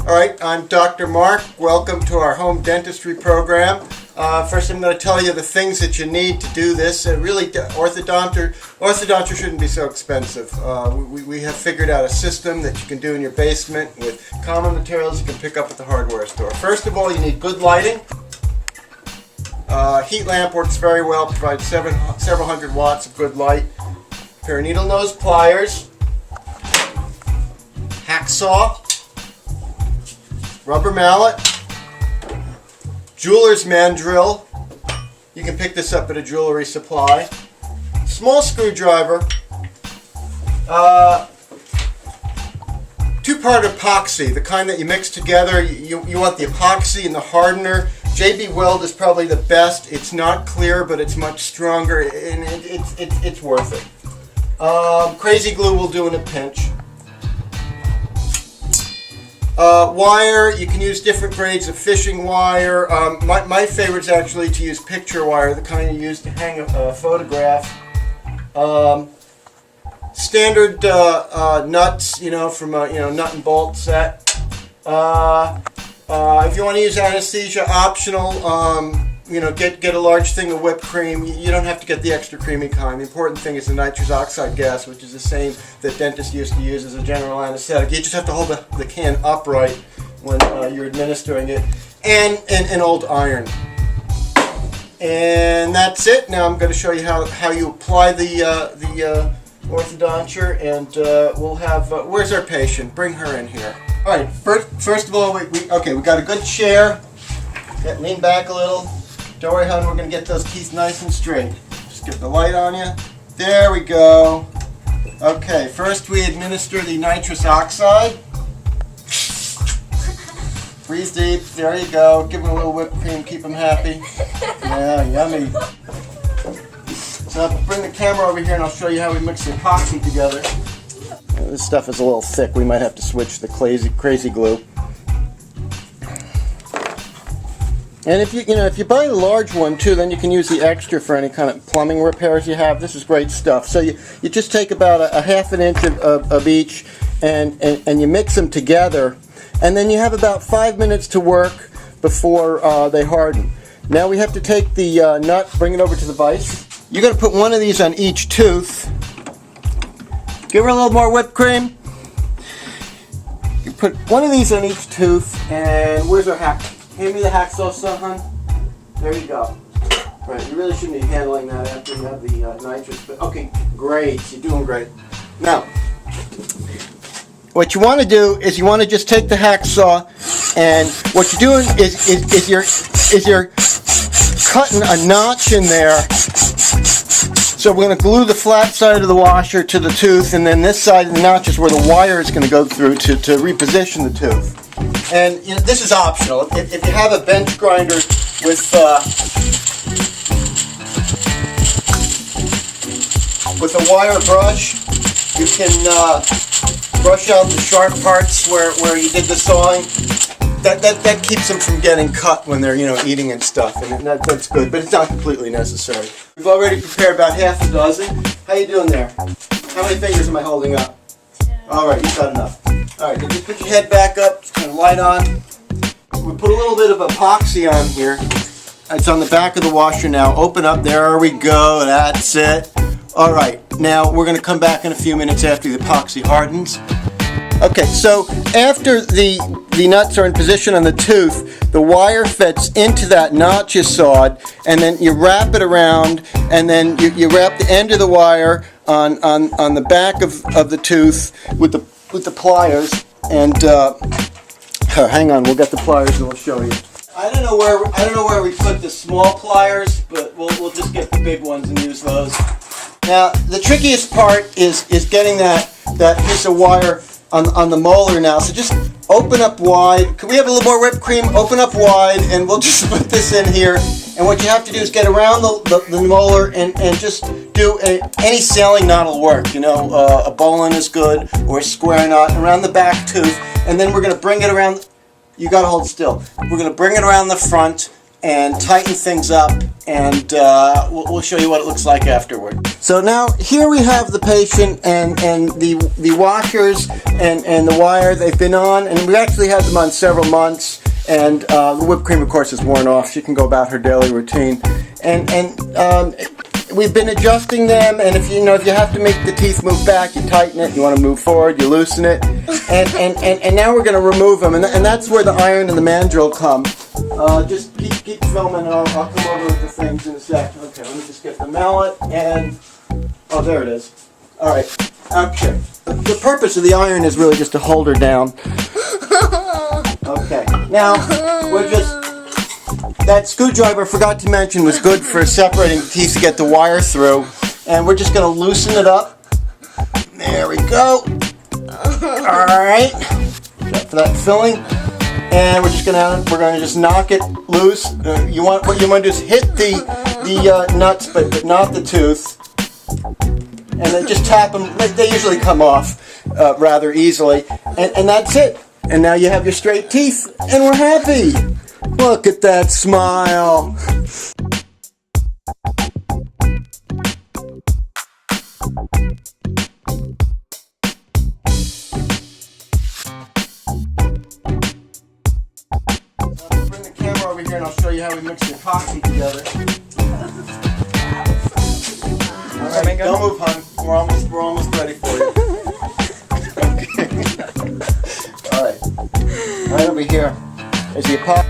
Alright, I'm Dr. Mark. Welcome to our home dentistry program. First I'm going to tell you the things that you need to do this. Really, orthodontia shouldn't be so expensive. We have figured out a system that you can do in your basement with common materials you can pick up at the hardware store. First of all, you need good lighting. Heat lamp works very well, provides several hundred watts of good light. Pair of needle nose pliers, hacksaw, rubber mallet, jeweler's mandrel. You can pick this up at a jewelry supply. Small screwdriver. Two-part epoxy, the kind that you mix together. You want the epoxy and the hardener. JB Weld is probably the best. It's not clear, but it's much stronger, and it's worth it. Crazy glue will do in a pinch. Wire, you can use different grades of fishing wire. My favorite is actually to use picture wire, the kind you use to hang a photograph. Standard nuts, from a nut and bolt set. If you want to use anesthesia, optional. Get a large thing of whipped cream. You don't have to get the extra creamy kind. The important thing is the nitrous oxide gas, which is the same that dentists used to use as a general anesthetic. You just have to hold the can upright when you're administering it. And an old iron. And that's it. Now I'm going to show you how you apply the orthodonture, and we'll have. Where's our patient? Bring her in here. All right. First of all, we got a good chair. Lean back a little. Don't worry, hon, we're going to get those teeth nice and straight. Just get the light on you. There we go. Okay, first we administer the nitrous oxide. Breathe deep. There you go. Give him a little whipped cream. Keep him happy. Yeah, yummy. So I'll bring the camera over here and I'll show you how we mix the epoxy together. This stuff is a little thick. We might have to switch the crazy glue. And if you buy a large one too, then you can use the extra for any kind of plumbing repairs you have. This is great stuff. So you just take about a half an inch of each and you mix them together, and then you have about 5 minutes to work before they harden. Now we have to take the nut, bring it over to the vise. You're going to put one of these on each tooth. Give her a little more whipped cream. You put one of these on each tooth, and where's our hack? Hand me the hacksaw, son, hon. There you go. Right, you really shouldn't be handling that after you have the nitrous. But okay, great. You're doing great. Now, what you want to do is you want to just take the hacksaw, and what you're doing is you're cutting a notch in there. So we're going to glue the flat side of the washer to the tooth, and then this side of the notch is where the wire is going to go through to reposition the tooth. And this is optional. If you have a bench grinder with a wire brush, you can brush out the sharp parts where you did the sawing. That keeps them from getting cut when they're eating and stuff, and that's good. But it's not completely necessary. We've already prepared about half a dozen. How you doing there? How many fingers am I holding up? All right, you've got enough. All right, just put your head back up, just kind of light on. We put a little bit of epoxy on here. It's on the back of the washer now. Open up, there we go, that's it. All right, now we're going to come back in a few minutes after the epoxy hardens. Okay, so after the nuts are in position on the tooth, the wire fits into that notch you sawed, and then you wrap it around, and then you wrap the end of the wire on the back of the tooth with the pliers, and hang on, we'll get the pliers and we'll show you. I don't know where we put the small pliers, but we'll just get the big ones and use those. Now the trickiest part is getting that piece of wire on the molar now. So just open up wide. Can we have a little more whipped cream? Open up wide, and we'll just put this in here. And what you have to do is get around the molar and just do any sailing knot will work. A bowline is good, or a square knot around the back tooth. And then we're going to bring it around. You got to hold still. We're going to bring it around the front and tighten things up, and we'll show you what it looks like afterward. So now here we have the patient and the washers and the wire they've been on, and we actually had them on several months. And the whipped cream, of course, is worn off. She can go about her daily routine, and we've been adjusting them. And if you have to make the teeth move back, you tighten it. You want to move forward, you loosen it. And now we're going to remove them, and that's where the iron and the mandrel come. Just keep filming, and I'll come over with the things in a sec. Okay, let me just get the mallet, and oh, there it is. All right. Okay. The purpose of the iron is really just to hold her down. Okay. Now that screwdriver, I forgot to mention, was good for separating the teeth to get the wire through, and we're just going to loosen it up. There we go. All right. For that filling. And we're gonna just knock it loose. What you want to do is hit the nuts, but not the tooth, and then just tap them. They usually come off rather easily, and that's it. And now you have your straight teeth, and we're happy. Look at that smile. Bring the camera over here and I'll show you how we mix the epoxy together. Alright, don't move, hon. We're almost ready for you. Okay. Alright. Right over here is the epoxy.